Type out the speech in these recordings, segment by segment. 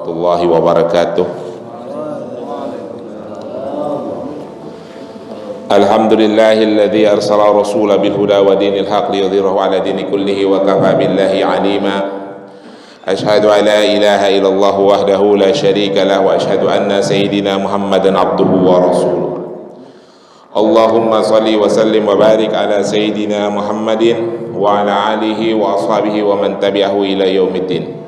warahmatullahi wabarakatuh. Alhamdulillahilladzi arsala rasula bil huda wa dinil haqq liyudhhirahu ala dini kullihi wa kafa billahi alima. Ashhadu an la ilaha illallah wahdahu la syarika lah wa ashhadu anna sayyidina Muhammadan abduhu wa rasuluh. Allahumma salli wa sallim wa barik ala sayyidina Muhammadin wa ala alihi wa ashabihi wa man tabi'ahu ila yaumiddin.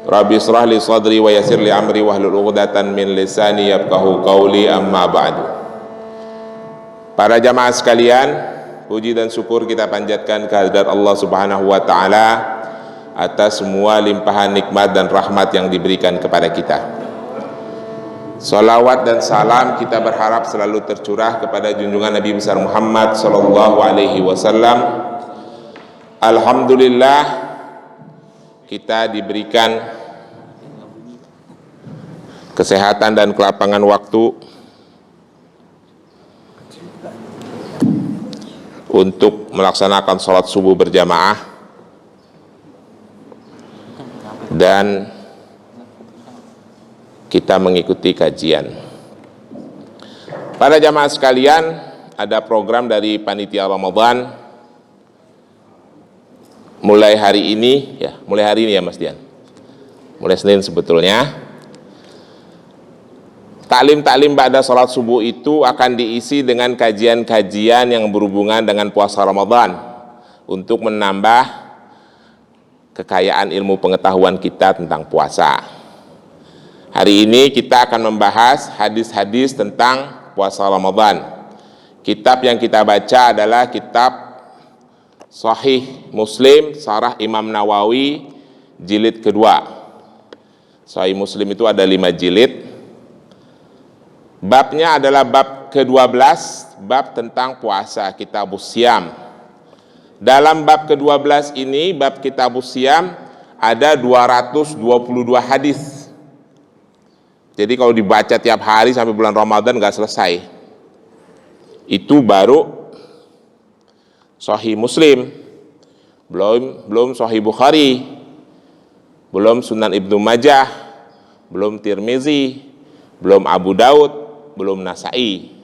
Rabbi israh li sadri wa yassir li amri wahlul 'uqdatan min lisani yafqahu qawli, amma ba'du. Para jamaah sekalian, puji dan syukur kita panjatkan kehadirat Allah Subhanahu wa taala atas semua limpahan nikmat dan rahmat yang diberikan kepada kita. Salawat dan salam kita berharap selalu tercurah kepada junjungan Nabi besar Muhammad sallallahu alaihi wasallam. Alhamdulillah kita diberikan kesehatan dan kelapangan waktu untuk melaksanakan sholat subuh berjamaah dan kita mengikuti kajian. Para jamaah sekalian, ada program dari panitia Ramadan mulai hari ini ya Mas Dian, mulai Senin sebetulnya. Taklim-taklim ba'da sholat subuh itu akan diisi dengan kajian-kajian yang berhubungan dengan puasa Ramadan untuk menambah kekayaan ilmu pengetahuan kita tentang puasa. Hari ini kita akan membahas hadis-hadis tentang puasa Ramadan. Kitab yang kita baca adalah kitab Sahih Muslim, Syarah Imam Nawawi, jilid kedua. Sahih Muslim itu ada 5 jilid. Babnya adalah bab ke-12, bab tentang puasa, Kitabus Syiyam. Dalam bab ke-12 ini, bab Kitabus Syiyam, ada 222 hadis. Jadi kalau dibaca tiap hari sampai bulan Ramadan nggak selesai. Itu baru Sahih Muslim, belum Sahih Bukhari, belum Sunan Ibnu Majah, belum Tirmizi, belum Abu Daud, belum Nasai.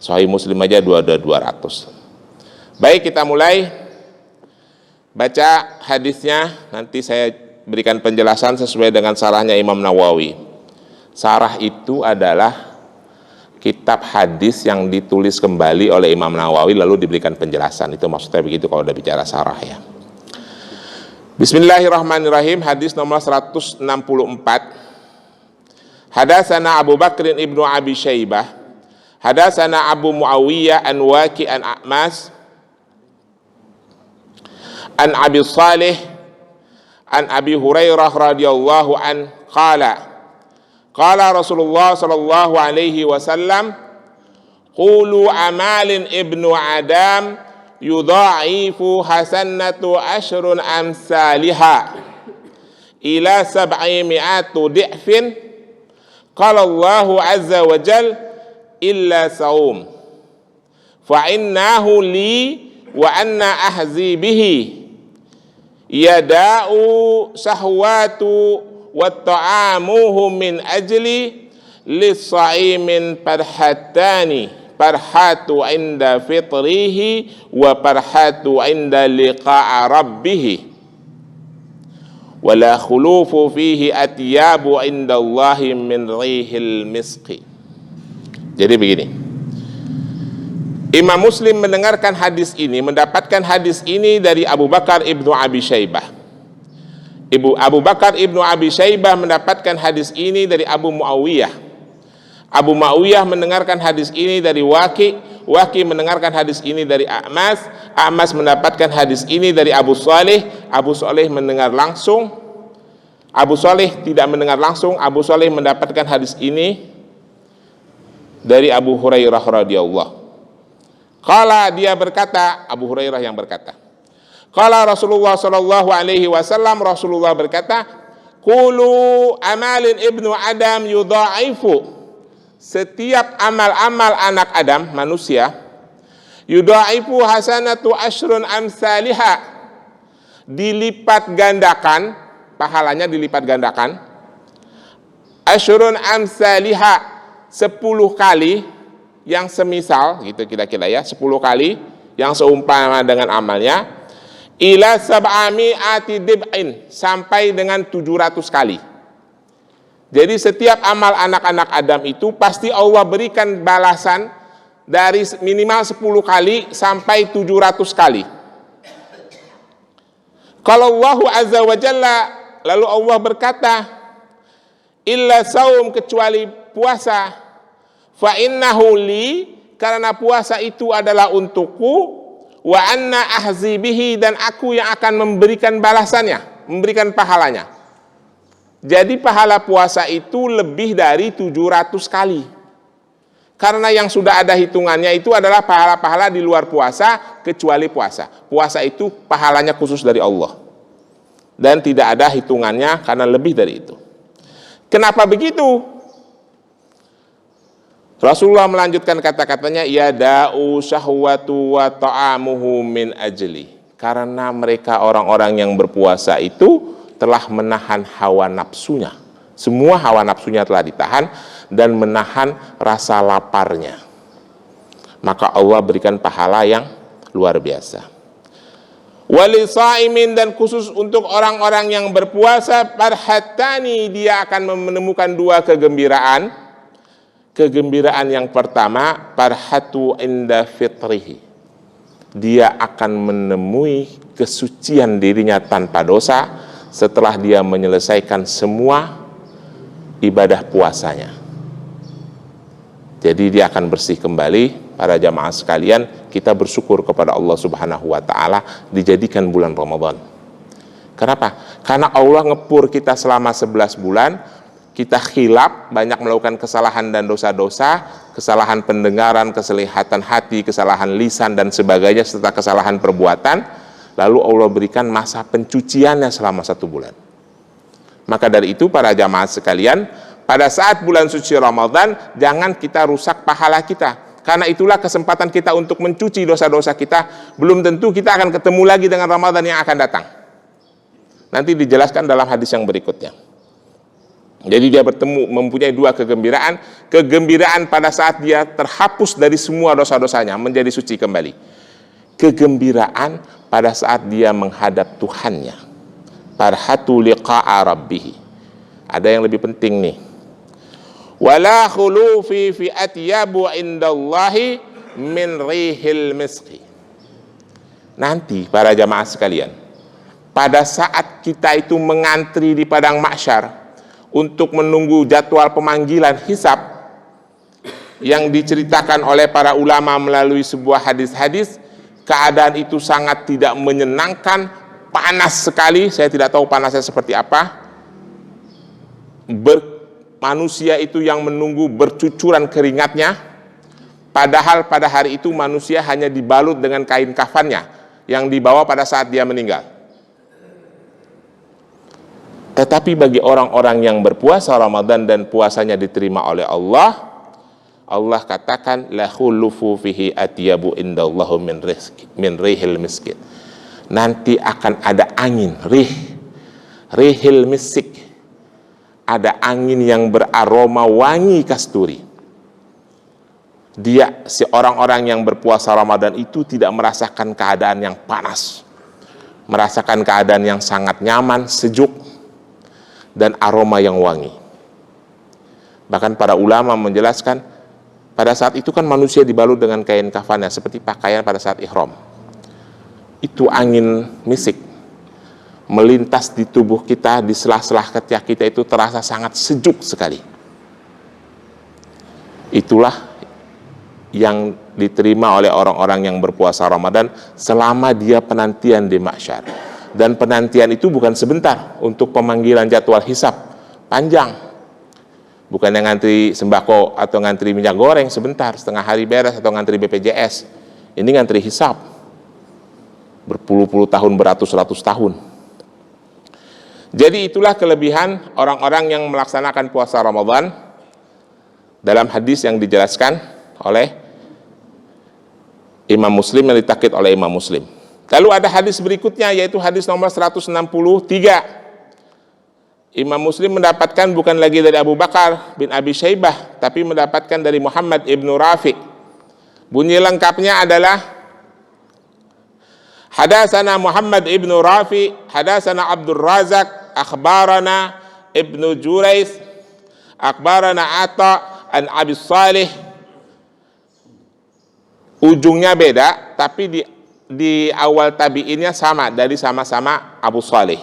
Sahih Muslim aja 200. Baik, kita mulai baca hadisnya. Nanti saya berikan penjelasan sesuai dengan sarahnya Imam Nawawi. Sarah itu adalah kitab hadis yang ditulis kembali oleh Imam Nawawi lalu diberikan penjelasan. Itu maksudnya begitu kalau udah bicara sarah ya. Bismillahirrahmanirrahim. Hadis nomor 164. Hadatsana Abu Bakr ibnu Abi Syaibah, hadatsana Abu Muawiyah an Waqi an A'mas an Abi Salih an Abi Hurairah radhiyallahu an qala Rasulullah sallallahu alaihi wasallam, qulu amalin ibnu Adam yudha'ifu hasanatu ashrun amsalihha ila 700 di'fin. Qala Allahu azza wa jal illa saum fa innahu li wa anna ahzi bihi yada'u sahwatu wa ta'amuhu min ajli lis-sa'imin parhatani, parhatu inda fitrihi wa parhatu inda liqa'a rabbih wala khulufu fihi atyabu indallahi min rihil miski. Jadi begini, Imam Muslim mendengarkan hadis ini, mendapatkan hadis ini dari Abu Bakar ibnu Abi Syaibah. Abu Bakar ibnu Abi Syaibah mendapatkan hadis ini dari Abu Muawiyah. Abu Muawiyah mendengarkan hadis ini dari Waqi. Waqi mendengarkan hadis ini dari A'mas. A'mas mendapatkan hadis ini dari Abu Salih. Abu Salih mendengar langsung. Abu Salih tidak mendengar langsung. Abu Salih mendapatkan hadis ini dari Abu Hurairah radhiyallahu. Qala, dia berkata, Abu Hurairah yang berkata, qala Rasulullah sallallahu alaihi wasallam, Rasulullah berkata, qulu amalin ibnu Adam yudha'ifu, setiap amal-amal anak Adam, manusia, yudha'ifu hasanatu ashrun amsalihha, dilipat gandakan, pahalanya dilipat gandakan, Asyurun amsalihha, 10 kali yang semisal, gitu kira-kira ya, 10 kali yang seumpama dengan amalnya, ila sab'ami'ati dib'in, sampai dengan 700 kali. Jadi setiap amal anak-anak Adam itu pasti Allah berikan balasan dari minimal 10 kali sampai 700 kali. Kalau Allah Azza wa Jalla, lalu Allah berkata, illa saum, kecuali puasa, fa innahu li, karena puasa itu adalah untukku, wa anna ahzi bihi, dan aku yang akan memberikan balasannya, memberikan pahalanya. Jadi pahala puasa itu lebih dari 700 kali. Karena yang sudah ada hitungannya itu adalah pahala-pahala di luar puasa, kecuali puasa. Puasa itu pahalanya khusus dari Allah. Dan tidak ada hitungannya karena lebih dari itu. Kenapa begitu? Rasulullah melanjutkan kata-katanya, ya da'u syahwatu wa ta'amuhu min ajli. Karena mereka orang-orang yang berpuasa itu telah menahan hawa nafsunya. Semua hawa nafsunya telah ditahan dan menahan rasa laparnya. Maka Allah berikan pahala yang luar biasa. Walisaimin, dan khusus untuk orang-orang yang berpuasa, farhatani, dia akan menemukan 2 kegembiraan. Kegembiraan yang pertama, farhatu inda fitrihi, dia akan menemui kesucian dirinya tanpa dosa setelah dia menyelesaikan semua ibadah puasanya. Jadi dia akan bersih kembali. Para jamaah sekalian, kita bersyukur kepada Allah Subhanahu wa Ta'ala dijadikan bulan Ramadan. Kenapa? Karena Allah ngepur kita selama 11 bulan. Kita khilaf, banyak melakukan kesalahan dan dosa-dosa, kesalahan pendengaran, keselihatan hati, kesalahan lisan dan sebagainya, serta kesalahan perbuatan. Lalu Allah berikan masa pencuciannya selama 1 bulan. Maka dari itu para jamaah sekalian, pada saat bulan suci Ramadan, jangan kita rusak pahala kita. Karena itulah kesempatan kita untuk mencuci dosa-dosa kita. Belum tentu kita akan ketemu lagi dengan Ramadan yang akan datang. Nanti dijelaskan dalam hadis yang berikutnya. Jadi dia bertemu, mempunyai 2 kegembiraan. Kegembiraan pada saat dia terhapus dari semua dosa-dosanya, menjadi suci kembali. Kegembiraan pada saat dia menghadap Tuhannya. Farhatu liqa'a rabbih. Ada yang lebih penting nih. Wala khulufi fi atyabu indallahi min rihil miski. Nanti para jamaah sekalian, pada saat kita itu mengantri di padang mahsyar untuk menunggu jadwal pemanggilan hisab yang diceritakan oleh para ulama melalui sebuah hadis-hadis, keadaan itu sangat tidak menyenangkan, panas sekali. Saya tidak tahu panasnya seperti apa. Manusia itu yang menunggu bercucuran keringatnya, padahal pada hari itu manusia hanya dibalut dengan kain kafannya yang dibawa pada saat dia meninggal. Tetapi bagi orang-orang yang berpuasa Ramadan dan puasanya diterima oleh Allah, Allah katakan la khulufu fihi atyabu indallahu min rihil miskin. Nanti akan ada angin, rihil misik. Ada angin yang beraroma wangi kasturi. Si orang-orang yang berpuasa Ramadan itu tidak merasakan keadaan yang panas, merasakan keadaan yang sangat nyaman, sejuk, dan aroma yang wangi. Bahkan para ulama menjelaskan, pada saat itu kan manusia dibalut dengan kain kafannya seperti pakaian pada saat ihram. Itu angin misik melintas di tubuh kita, di sela-sela ketiak kita itu terasa sangat sejuk sekali. Itulah yang diterima oleh orang-orang yang berpuasa Ramadan selama dia penantian di mahsyar. Dan penantian itu bukan sebentar untuk pemanggilan jadwal hisab, panjang. Bukan yang ngantri sembako atau ngantri minyak goreng sebentar, setengah hari beres, atau ngantri BPJS. Ini ngantri hisab berpuluh-puluh tahun, beratus-ratus tahun. Jadi itulah kelebihan orang-orang yang melaksanakan puasa Ramadan dalam hadis yang dijelaskan oleh Imam Muslim, yang ditakhid oleh Imam Muslim. Lalu ada hadis berikutnya, yaitu hadis nomor 163, Imam Muslim mendapatkan bukan lagi dari Abu Bakar bin Abi Syaibah, tapi mendapatkan dari Muhammad ibnu Rafi. Bunyi lengkapnya adalah Hadatsana Muhammad ibnu Rafi, hadatsana Abdul Razak, akhbarana Ibnu Jurais, akhbarana Ata an Abi Salih. Ujungnya beda, tapi di awal tabi'innya sama, dari sama-sama Abu Salih.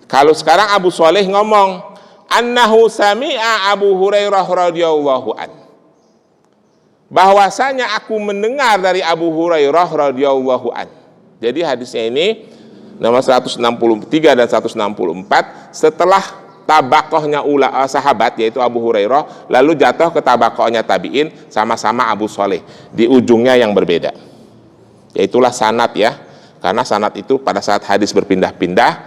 Kalau sekarang Abu Salih ngomong, annahu sami'a Abu Hurairah radhiyallahu an. Bahwasanya aku mendengar dari Abu Hurairah radhiyallahu an. Jadi hadisnya ini nomor 163 dan 164 setelah tabakohnya sahabat yaitu Abu Hurairah, lalu jatuh ke tabakohnya tabi'in sama-sama Abu Salih, di ujungnya yang berbeda. Yaitulah sanad ya, karena sanad itu pada saat hadis berpindah-pindah,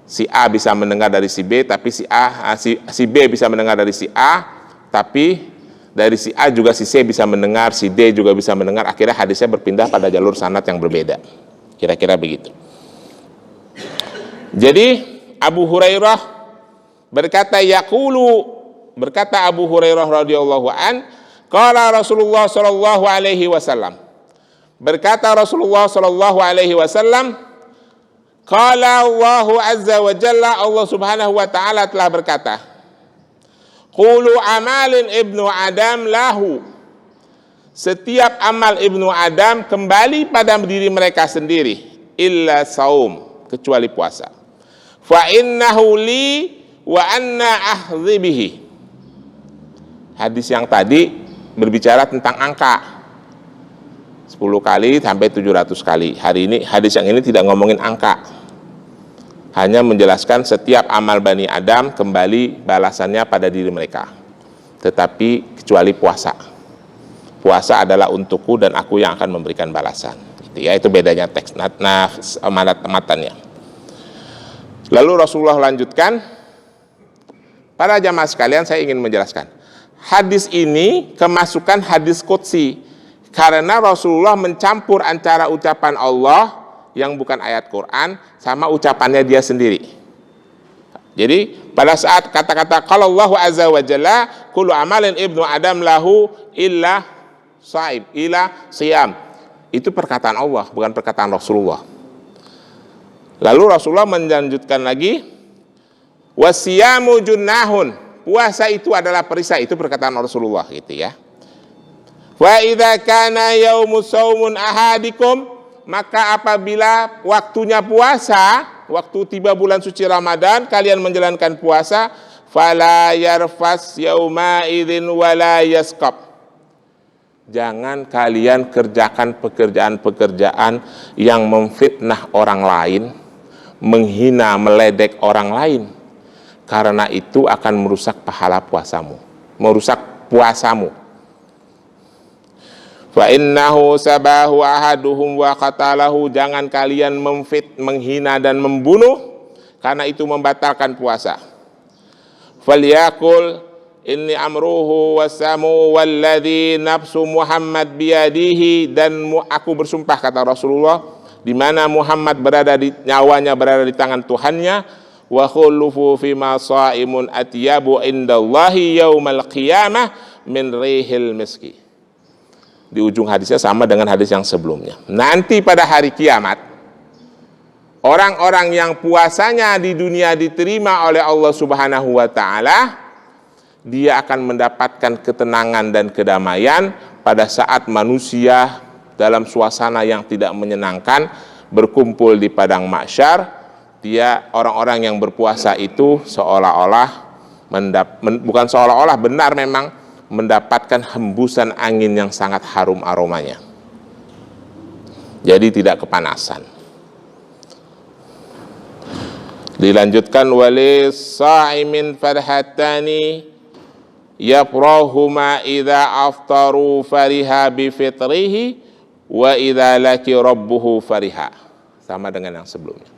si A bisa mendengar dari si B, tapi si B bisa mendengar dari si A, tapi dari si A juga si C bisa mendengar, si D juga bisa mendengar, akhirnya hadisnya berpindah pada jalur sanad yang berbeda. Kira-kira begitu. Jadi Abu Hurairah berkata Abu Hurairah radhiyallahu an, qala Rasulullah sallallahu alaihi wasallam. Berkata Rasulullah sallallahu alaihi wasallam, qala Allahu azza wa jalla, Allah subhanahu wa ta'ala telah berkata, qulu amalin ibnu Adam lahu. Setiap amal ibnu Adam kembali pada diri mereka sendiri, illa saum, kecuali puasa. Fa innahu li wa anna ahdhi bihi. Hadis yang tadi berbicara tentang angka 10 kali sampai 700 kali. Hari ini hadis yang ini tidak ngomongin angka, hanya menjelaskan setiap amal Bani Adam kembali balasannya pada diri mereka, tetapi kecuali puasa. Puasa adalah untukku dan aku yang akan memberikan balasan. Itu bedanya teks matannya. Lalu Rasulullah lanjutkan, para jamaah sekalian, saya ingin menjelaskan hadis ini kemasukan hadis qudsi, karena Rasulullah mencampur antara ucapan Allah yang bukan ayat Quran sama ucapannya dia sendiri. Jadi pada saat kata-kata kalau Allahu azza wa jalla kullu amalin ibnu Adam lahu illa saim illa siyam, itu perkataan Allah, bukan perkataan Rasulullah. Lalu Rasulullah melanjutkan lagi, wasiyamu junnahun, puasa itu adalah perisai, itu perkataan Rasulullah gitu ya. Wa idza kana yaumus saumun ahadikum, maka apabila waktunya puasa, waktu tiba bulan suci Ramadan, kalian menjalankan puasa, fala yarfas yauma idzin wala yaskab. Jangan kalian kerjakan pekerjaan-pekerjaan yang memfitnah orang lain, menghina, meledek orang lain, karena itu akan merusak pahala puasamu, merusak puasamu. Fa innahu sabahu ahaduhum wa qatalahu, jangan kalian menghina dan membunuh, karena itu membatalkan puasa. Falyakul inni amruhu wasamu walladzi nafsu Muhammad biyadihi, dan aku bersumpah kata Rasulullah, di mana Muhammad nyawanya berada di tangan Tuhannya, wa khulufu fima shaimun atyabu indallahi yaumal qiyamah min rihil miski. Di ujung hadisnya sama dengan hadis yang sebelumnya. Nanti pada hari kiamat, orang-orang yang puasanya di dunia diterima oleh Allah Subhanahu wa ta'ala, dia akan mendapatkan ketenangan dan kedamaian pada saat manusia dalam suasana yang tidak menyenangkan berkumpul di padang mahsyar. Dia, orang-orang yang berpuasa itu seolah-olah bukan seolah-olah, benar memang mendapatkan hembusan angin yang sangat harum aromanya. Jadi tidak kepanasan. Dilanjutkan, walis sa'imin farhatani yafrahuma idza aftaru fariha bi fitrihi wa idza laki rabbuhu fariha. Sama dengan yang sebelumnya.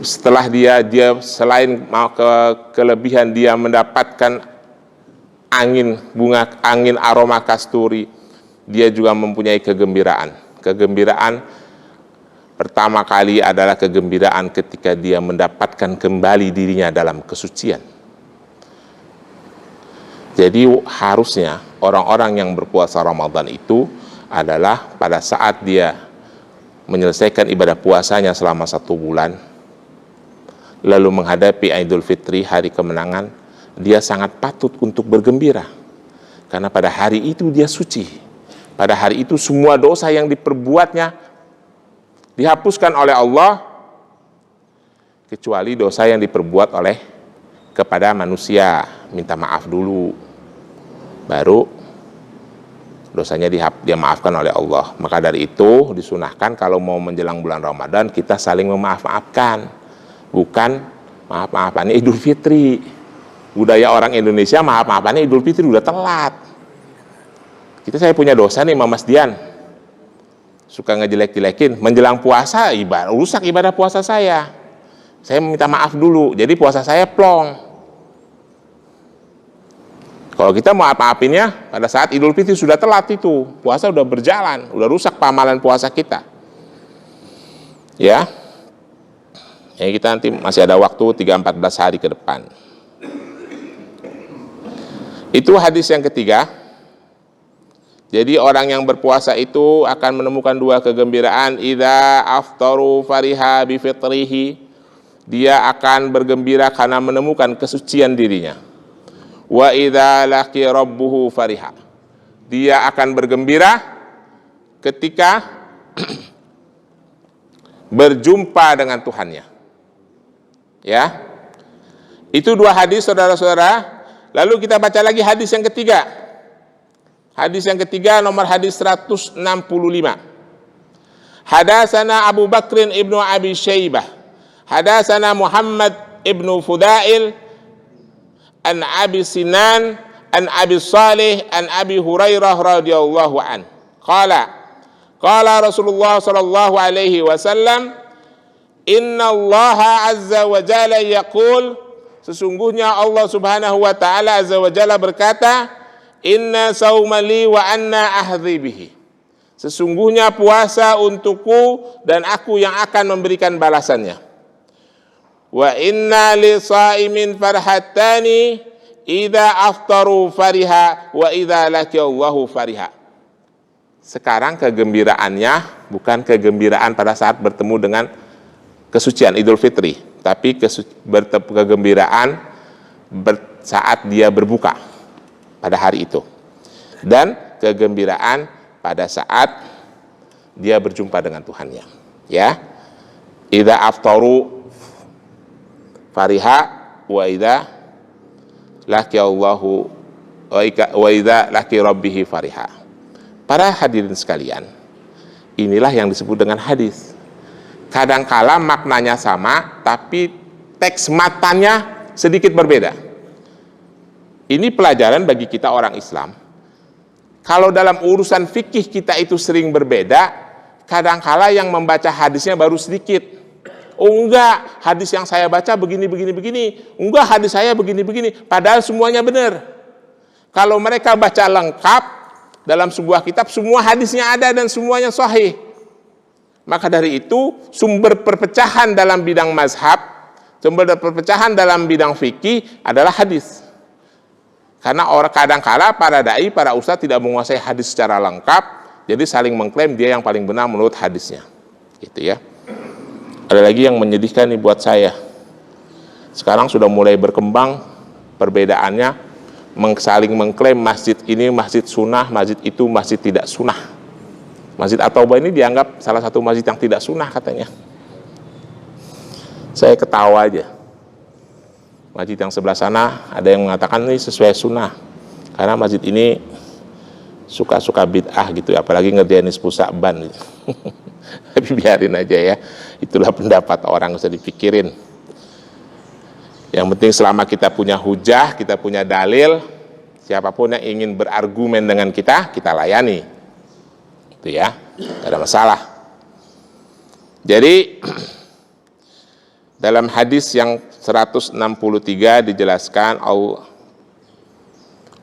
Setelah dia selain kelebihan dia mendapatkan angin aroma kasturi, dia juga mempunyai kegembiraan pertama kali adalah kegembiraan ketika dia mendapatkan kembali dirinya dalam kesucian. Jadi harusnya orang-orang yang berpuasa Ramadan itu adalah pada saat dia menyelesaikan ibadah puasanya selama 1 bulan, lalu menghadapi Idul Fitri, hari kemenangan, dia sangat patut untuk bergembira. Karena pada hari itu dia suci. Pada hari itu semua dosa yang diperbuatnya dihapuskan oleh Allah, kecuali dosa yang diperbuat oleh kepada manusia. Minta maaf dulu, baru dosanya dia maafkan oleh Allah. Maka dari itu disunahkan kalau mau menjelang bulan Ramadan kita saling memaaf-maafkan, bukan maaf-maafannya Idul Fitri. Budaya orang Indonesia maaf-maafannya Idul Fitri udah telat. Saya punya dosa nih sama Mas Dian, suka ngejelek-jelekin, menjelang puasa rusak ibadah puasa saya minta maaf dulu, jadi puasa saya plong. Kalau kita maaf-maafinnya pada saat Idul Fitri sudah telat, itu puasa udah berjalan, udah rusak pamalan puasa kita. Ya, kita nanti masih ada waktu 3-14 hari ke depan. Itu hadis yang ketiga. Jadi orang yang berpuasa itu akan menemukan 2 kegembiraan. Idza aftaru fariha bi fitrihi, dia akan bergembira karena menemukan kesucian dirinya. Wa idza laqi rabbuhu fariha, dia akan bergembira ketika berjumpa dengan Tuhannya. Ya, itu 2 hadis, saudara-saudara. Lalu kita baca lagi hadis yang ketiga. Hadis yang ketiga nomor hadis 165. Hadatsana Abu Bakr ibnu Abi Syaibah, hadatsana Muhammad ibnu Fudail, an Abi Sinan, an Abi Salih, an Abi Hurairah radhiyallahu an. Qala Rasulullah sallallahu alaihi wasallam, inna Allah azza wa jalla yaqul, sesungguhnya Allah subhanahu wa ta'ala azza wa jalla berkata, inna saumali wa anna ahdhi bihi, sesungguhnya puasa untukku dan aku yang akan memberikan balasannya. Wa inna li saimin farhatani, idza aftaru fariha wa idza laqiyallahu fariha. Sekarang kegembiraannya bukan kegembiraan pada saat bertemu dengan kesucian Idul Fitri, tapi kegembiraan saat dia berbuka pada hari itu, dan kegembiraan pada saat dia berjumpa dengan Tuhannya. Ya, idza aftaru fariha wa idza laqiyallahu wa idza laqi rabbih fariha. Para hadirin sekalian, inilah yang disebut dengan hadis. Kadangkala maknanya sama, tapi teks matanya sedikit berbeda. Ini pelajaran bagi kita orang Islam. Kalau dalam urusan fikih kita itu sering berbeda, kadangkala yang membaca hadisnya baru sedikit. Oh enggak, hadis yang saya baca begini. Enggak, hadis saya begini. Padahal semuanya benar. Kalau mereka baca lengkap dalam sebuah kitab, semua hadisnya ada dan semuanya sahih. Maka dari itu, sumber perpecahan dalam bidang mazhab, sumber perpecahan dalam bidang fikih adalah hadis. Karena orang kadang-kala para dai, para ustadz tidak menguasai hadis secara lengkap, jadi saling mengklaim dia yang paling benar menurut hadisnya. Gitu ya. Ada lagi yang menyedihkan nih buat saya. Sekarang sudah mulai berkembang perbedaannya, saling mengklaim masjid ini masjid sunnah, masjid itu masjid tidak sunnah. Masjid At-Taubah ini dianggap salah satu masjid yang tidak sunnah katanya. Saya ketawa aja. Masjid yang sebelah sana ada yang mengatakan ini sesuai sunnah, karena masjid ini suka-suka bid'ah gitu, apalagi ngerjain nisfu Sa'ban gitu. Tapi biarin aja ya, itulah pendapat orang, usah dipikirin. Yang penting selama kita punya hujah, kita punya dalil, siapapun yang ingin berargumen dengan kita layani. Itu ya, tidak ada masalah. Jadi dalam hadis yang 163 dijelaskan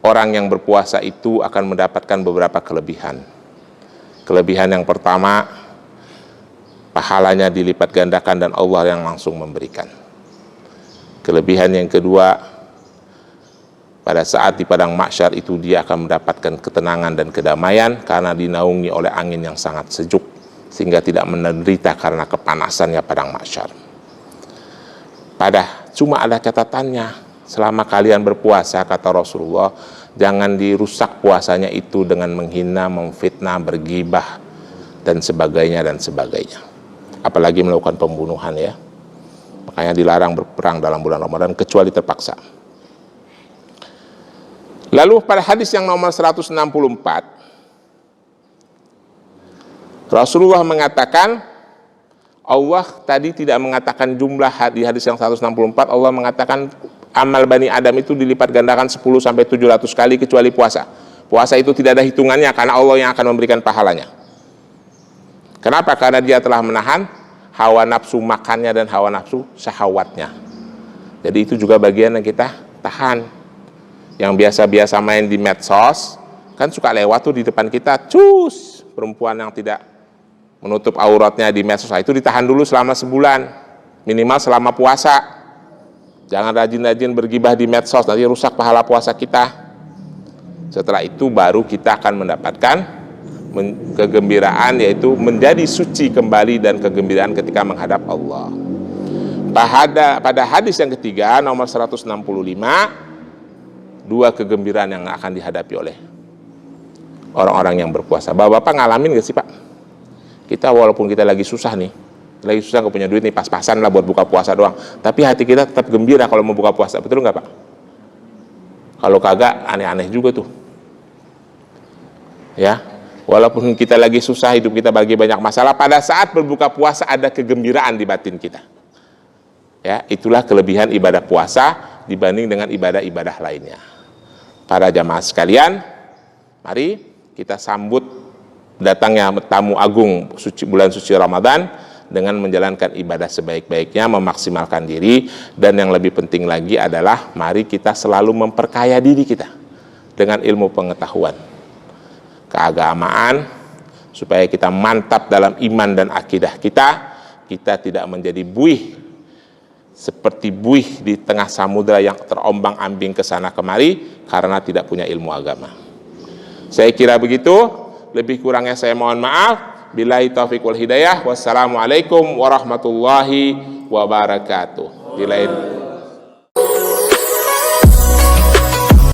orang yang berpuasa itu akan mendapatkan beberapa kelebihan. Kelebihan yang pertama, pahalanya dilipat gandakan dan Allah yang langsung memberikan. Kelebihan yang kedua, pada saat di padang mahsyar itu dia akan mendapatkan ketenangan dan kedamaian karena dinaungi oleh angin yang sangat sejuk, sehingga tidak menderita karena kepanasannya padang mahsyar. Cuma ada catatannya, selama kalian berpuasa, kata Rasulullah, jangan dirusak puasanya itu dengan menghina, memfitnah, bergibah, dan sebagainya. Apalagi melakukan pembunuhan ya. Makanya dilarang berperang dalam bulan Ramadan kecuali terpaksa. Lalu pada hadis yang nomor 164, Rasulullah mengatakan, Allah tadi tidak mengatakan jumlah di hadis yang 164, Allah mengatakan amal Bani Adam itu dilipat gandakan 10 sampai 700 kali kecuali puasa. Puasa itu tidak ada hitungannya karena Allah yang akan memberikan pahalanya. Kenapa? Karena dia telah menahan hawa nafsu makannya dan hawa nafsu syahwatnya. Jadi itu juga bagian yang kita tahan. Yang biasa-biasa main di medsos, kan suka lewat tuh di depan kita, cus, perempuan yang tidak menutup auratnya di medsos, itu ditahan dulu selama sebulan, minimal selama puasa. Jangan rajin-rajin bergibah di medsos, nanti rusak pahala puasa kita. Setelah itu baru kita akan mendapatkan kegembiraan, yaitu menjadi suci kembali dan kegembiraan ketika menghadap Allah. Pada hadis yang ketiga nomor 165, dua kegembiraan yang akan dihadapi oleh orang-orang yang berpuasa. Bapak-bapak ngalamin gak sih Pak? Kita walaupun kita lagi susah nih, lagi susah gak punya duit nih, pas-pasan lah buat buka puasa doang, tapi hati kita tetap gembira kalau mau buka puasa, betul nggak Pak? Kalau kagak aneh-aneh juga tuh ya. Walaupun kita lagi susah, hidup kita bagi banyak masalah, pada saat berbuka puasa ada kegembiraan di batin kita ya. Itulah kelebihan ibadah puasa dibanding dengan ibadah-ibadah lainnya. Para jamaah sekalian, mari kita sambut datangnya tamu agung bulan suci Ramadan dengan menjalankan ibadah sebaik-baiknya, memaksimalkan diri, dan yang lebih penting lagi adalah mari kita selalu memperkaya diri kita dengan ilmu pengetahuan keagamaan, supaya kita mantap dalam iman dan akidah kita tidak menjadi buih seperti buih di tengah samudera yang terombang-ambing ke sana kemari karena tidak punya ilmu agama. Saya kira begitu, lebih kurangnya saya mohon maaf. Billahi taufiq wal hidayah. Wassalamualaikum warahmatullahi wabarakatuh.